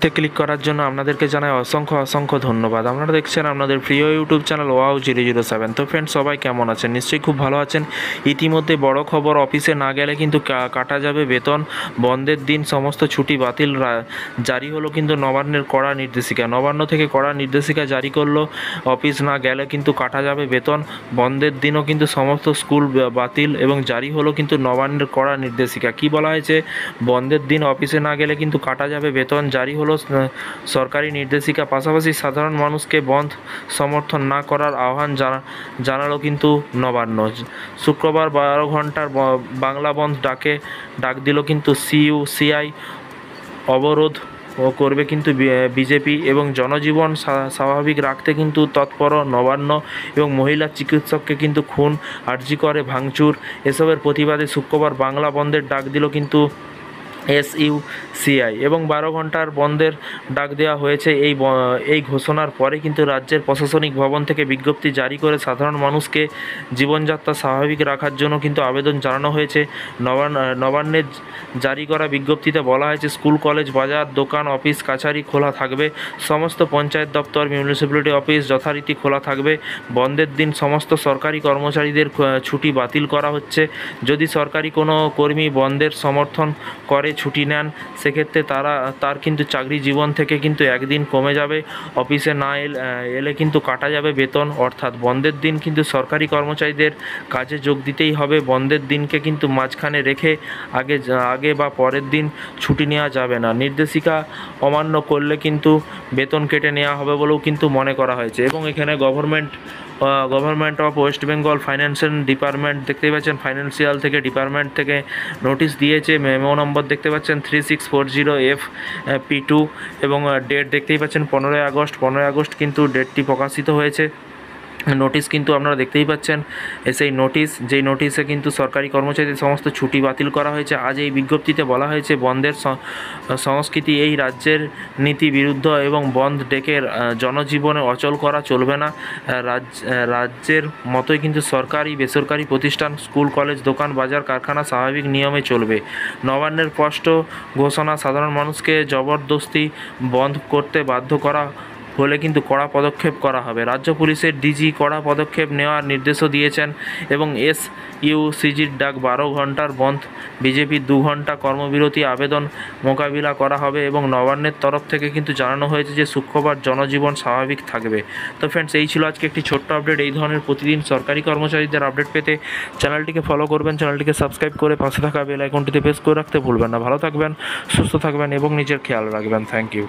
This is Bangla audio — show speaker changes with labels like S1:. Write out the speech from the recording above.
S1: তে ক্লিক করার জন্য আপনাদেরকে জানাই অসংখ্য ধন্যবাদ। আপনারা দেখছেন আপনাদের প্রিয় ইউটিউব চ্যানেল wow007। তো ফ্রেন্ডস, সবাই কেমন আছেন? নিশ্চয়ই খুব ভালো আছেন। ইতিমধ্যে বড় খবর, অফিসে না গেলে কিন্তু কাটা যাবে বেতন। বন্ধের দিন সমস্ত ছুটি বাতিল জারি হলো কিন্তু নবান্নের কড়া নির্দেশিকা। নবান্ন থেকে কড়া নির্দেশিকা জারি করলো, অফিস না গেলে কিন্তু কাটা যাবে বেতন। বন্ধের দিনও কিন্তু সমস্ত স্কুল বাতিল এবং জারি হলো কিন্তু নবান্নের কড়া নির্দেশিকা। কি বলা হয়েছে? বন্ধের দিন অফিসে না গেলে কিন্তু কাটা যাবে বেতন, জারি হলো সরকারি নির্দেশিকা। পাশাপাশি সাধারণ মানুষকে বন্ধ সমর্থন না করার আহ্বান জানালো কিন্তু নবান্ন। শুক্রবার 12 ঘন্টার বাংলা বন্ধ ডাক দিল কিন্তু সিআই। অবরোধ করবে কিন্তু বিজেপি এবং জনজীবন স্বাভাবিক রাখতে কিন্তু তৎপর নবান্ন। এবং মহিলা চিকিৎসককে কিন্তু খুন, আরজি করে ভাঙচুর, এসবের প্রতিবাদে শুক্রবার বাংলা বন্ধের ডাক দিল কিন্তু সিআই এবং 12 ঘন্টার বন্ধের ডাক দেওয়া হয়েছে। এই ঘোষণার পরে কিন্তু রাজ্যের প্রশাসনিক ভবন থেকে বিজ্ঞপ্তি জারি করে সাধারণ মানুষকে জীবনযাত্রা স্বাভাবিক রাখার জন্য কিন্তু আবেদন জানানো হয়েছে। নবান্নের জারি করা বিজ্ঞপ্তিতে বলা হয়েছে, স্কুল, কলেজ, বাজার, দোকান, অফিস কাছারি খোলা থাকবে। সমস্ত পঞ্চায়েত দপ্তর, মিউনিসিপ্যালিটি অফিস যথারীতি খোলা থাকবে। বন্ধের দিন সমস্ত সরকারি কর্মচারীদের ছুটি বাতিল করা হচ্ছে। যদি সরকারি কোনো কর্মী বন্ধের সমর্থন করে ছুটি নেন, সেক্ষেত্রে তার কিন্তু চাকরি জীবন থেকে কিন্তু একদিন কমে যাবে। অফিসে না এলে কিন্তু কাটা যাবে বেতন। অর্থাৎ বন্ধের দিন কিন্তু সরকারি কর্মচারীদের কাজে যোগ দিতেই হবে। বন্ধের দিনকে কিন্তু মাঝখানে রেখে আগে বা পরের দিন ছুটি নেওয়া যাবে না। নির্দেশিকা অমান্য করলে কিন্তু বেতন কেটে নেওয়া হবে বলেও কিন্তু মনে করা হয়েছে। এবং এখানে government of West Bengal financial department দেখতেই পাচ্ছেন, ফাইন্যান্সিয়াল থেকে ডিপার্টমেন্ট থেকে নোটিশ দিয়েছে। মেমো নম্বর দেখতে পাচ্ছেন 3640FP2 এবং ডেট দেখতেই পাচ্ছেন 15 আগস্ট কিন্তু ডেটটি প্রকাশিত হয়েছে। নোটিশ কিন্তু আপনারা দেখতেই পাচ্ছেন, সেই যেই নোটিশে কিন্তু সরকারি কর্মচারীদের সমস্ত ছুটি বাতিল করা হয়েছে। আজ এই বিজ্ঞপ্তিতে বলা হয়েছে, বন্ধের সংস্কৃতি এই রাজ্যের নীতি বিরুদ্ধ এবং বন্ধ ডেকে জনজীবনে অচল করা চলবে না। রাজ্যের মতোই কিন্তু সরকারি, বেসরকারি প্রতিষ্ঠান, স্কুল, কলেজ, দোকান, বাজার, কারখানা স্বাভাবিক নিয়মে চলবে। নবান্নের স্পষ্ট ঘোষণা, সাধারণ মানুষকে জবরদস্তি বন্ধ করতে বাধ্য করা হলে কিন্তু কড়া পদক্ষেপ করা হবে। রাজ্য পুলিশের ডিজি কড়া পদক্ষেপ নেওয়ার নির্দেশও দিয়েছেন। এবং এসইউসিজির ডাক 12 ঘন্টার বন্ধ, বিজেপির 2 ঘন্টা কর্মবিরতি আবেদন মোকাবিলা করা হবে। এবং নবান্নের তরফ থেকে কিন্তু জানানো হয়েছে যে শুক্রবার জনজীবন স্বাভাবিক থাকবে। তো ফ্রেন্ডস, এই ছিল আজকে একটি ছোট্ট আপডেট। এই ধরনের প্রতিদিন সরকারি কর্মচারীদের আপডেট পেতে চ্যানেলটিকে ফলো করবেন, চ্যানেলটিকে সাবস্ক্রাইব করে পাশে থাকা বেল আইকনটিতে প্রেস করে রাখতে ভুলবেন না। ভালো থাকবেন, সুস্থ থাকবেন এবং নিজের খেয়াল রাখবেন। Thank you.